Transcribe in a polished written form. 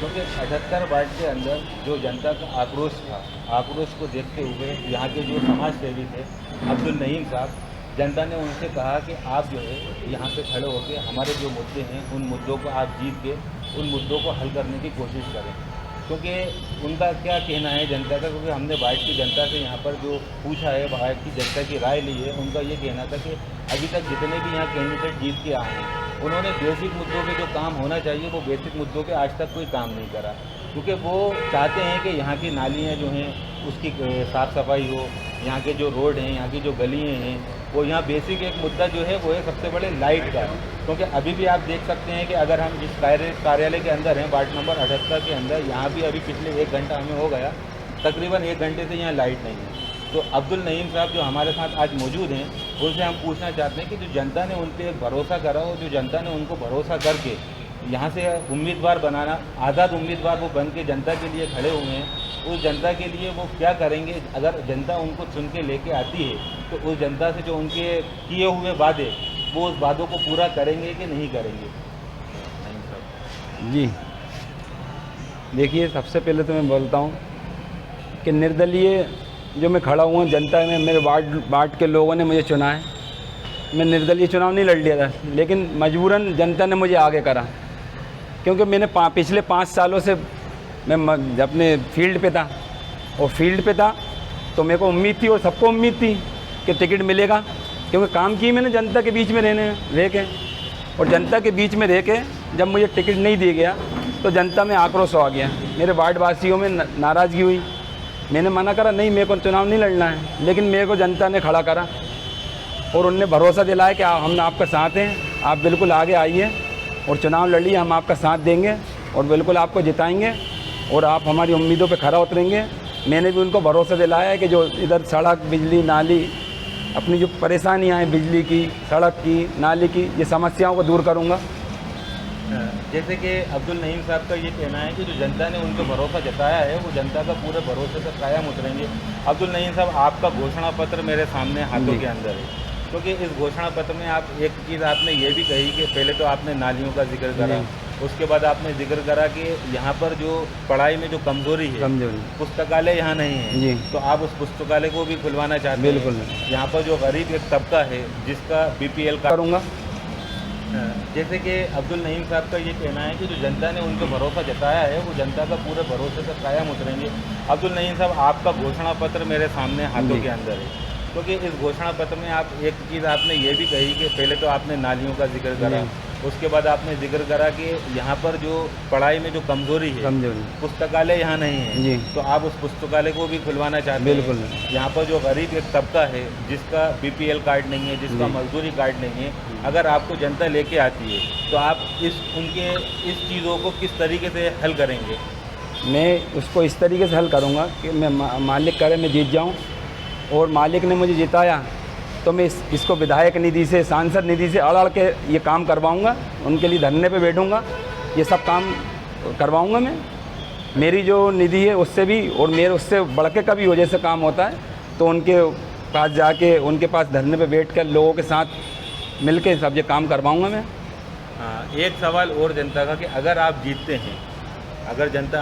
क्योंकि 78 वार्ड के अंदर जो जनता का आक्रोश था, आक्रोश को देखते हुए यहाँ के जो समाज सेवी थे अब्दुल नईम साहब, जनता ने उनसे कहा कि आप जो है यहाँ पे खड़े होकर हमारे जो मुद्दे हैं उन मुद्दों को आप जीत के उन मुद्दों को हल करने की कोशिश करें। क्योंकि उनका क्या कहना है जनता का, क्योंकि हमने वार्ड की जनता से यहाँ पर जो पूछा है, वार्ड की जनता की राय ली है, उनका ये कहना था कि अभी तक जितने भी यहाँ कैंडिडेट जीत के आए हैं उन्होंने बेसिक मुद्दों पे जो काम होना चाहिए वो बेसिक मुद्दों पे आज तक कोई काम नहीं करा। क्योंकि वो चाहते हैं कि यहाँ की नालियाँ जो हैं उसकी साफ़ सफाई हो, यहाँ के जो रोड हैं, यहाँ की जो गलियाँ हैं, वो यहाँ बेसिक एक मुद्दा जो है वो है सबसे बड़े लाइट का। क्योंकि अभी भी आप देख सकते हैं कि अगर हम जिस कार्यालय के अंदर हैं वार्ड नंबर 78 के अंदर, यहाँ भी अभी पिछले 1 घंटा हमें हो गया, तकरीबन 1 घंटे से यहाँ लाइट नहीं है। तो अब्दुल नईम साहब जो हमारे साथ आज मौजूद हैं, उनसे हम पूछना चाहते हैं कि जो जनता ने उन पर भरोसा करा और जो जनता ने उनको भरोसा करके यहाँ से उम्मीदवार बनाना, आज़ाद उम्मीदवार वो बन के जनता के लिए खड़े हुए हैं, उस जनता के लिए वो क्या करेंगे। अगर जनता उनको चुन के लेके आती है तो उस जनता से जो उनके किए हुए वादे, वो उस वादों को पूरा करेंगे कि नहीं करेंगे। नईम साहब जी देखिए, सबसे पहले तो मैं बोलता हूँ कि निर्दलीय जो मैं खड़ा हुआ, जनता ने मेरे वार्ड के लोगों ने मुझे चुना है। मैं निर्दलीय चुनाव नहीं लड़ लिया था, लेकिन मजबूरन जनता ने मुझे आगे करा, क्योंकि मैंने पिछले 5 सालों से मैं अपने फील्ड पे था, और फील्ड पे था तो मेरे को उम्मीद थी और सबको उम्मीद थी कि टिकट मिलेगा, क्योंकि काम किए मैंने जनता के बीच में रह के। और जनता के बीच में रह के जब मुझे टिकट नहीं दिया गया तो जनता में आक्रोश आ गया, मेरे वार्ड वासियों में नाराज़गी हुई। मैंने मना करा, नहीं मेरे को चुनाव नहीं लड़ना है, लेकिन मेरे को जनता ने खड़ा करा और उनने भरोसा दिलाया कि हम आपका साथ हैं, आप बिल्कुल आगे आइए और चुनाव लड़िए, हम आपका साथ देंगे और बिल्कुल आपको जिताएंगे और आप हमारी उम्मीदों पे खरा उतरेंगे। मैंने भी उनको भरोसा दिलाया है कि जो इधर सड़क, बिजली, नाली, अपनी जो परेशानियाँ हैं बिजली की, सड़क की, नाली की, ये समस्याओं को दूर करूँगा। जैसे कि अब्दुल नईम साहब का ये कहना है कि जो जनता ने उनको भरोसा जताया है वो जनता का पूरे भरोसे पर कायम उतरेंगे। अब्दुल नईम साहब, आपका घोषणा पत्र मेरे सामने हाथों के अंदर है, क्योंकि इस घोषणा पत्र में आप एक चीज़ आपने ये भी कही कि पहले तो आपने नालियों का जिक्र करा, उसके बाद आपने जिक्र करा कि यहाँ पर जो पढ़ाई में जो कमजोरी है, पुस्तकालय यहाँ नहीं है, तो आप उस पुस्तकालय को भी खुलवाना चाहते हैं। बिल्कुल। यहाँ पर जो गरीब एक तबका है जिसका BPL का करूँगा। जैसे कि अब्दुल नईम साहब का ये कहना है कि जो जनता ने उनको भरोसा जताया है वो जनता का पूरे भरोसे पर कायम उतरेंगे। अब्दुल नईम साहब, आपका घोषणा पत्र मेरे सामने हाथों के अंदर है, क्योंकि इस घोषणा पत्र में आप एक चीज़ आपने ये भी कही कि पहले तो आपने नालियों का जिक्र करा, उसके बाद आपने जिक्र करा कि यहाँ पर जो पढ़ाई में जो कमजोरी है, पुस्तकालय यहाँ नहीं है, तो आप उस पुस्तकालय को भी खुलवाना चाहते हैं। बिल्कुल। यहाँ पर जो गरीब एक तबका है जिसका BPL कार्ड नहीं है, जिसका मजदूरी कार्ड नहीं है, अगर आपको जनता लेके आती है तो आप इस चीज़ों को किस तरीके से हल करेंगे? मैं उसको इस तरीके से हल करूँगा कि मैं मालिक करे मैं जीत जाऊँ, और मालिक ने मुझे जिताया तो मैं इसको विधायक निधि से, सांसद निधि से अड़ के ये काम करवाऊँगा, उनके लिए धरने पे बैठूँगा, ये सब काम करवाऊँगा मैं। मेरी जो निधि है उससे भी, और मेरे उससे बढ़ के का भी हो जैसे काम होता है, तो उनके पास जाके उनके पास धरने पे बैठ कर लोगों के साथ मिल के सब ये काम करवाऊँगा मैं। हाँ, एक सवाल और जनता का कि अगर आप जीतते हैं, अगर जनता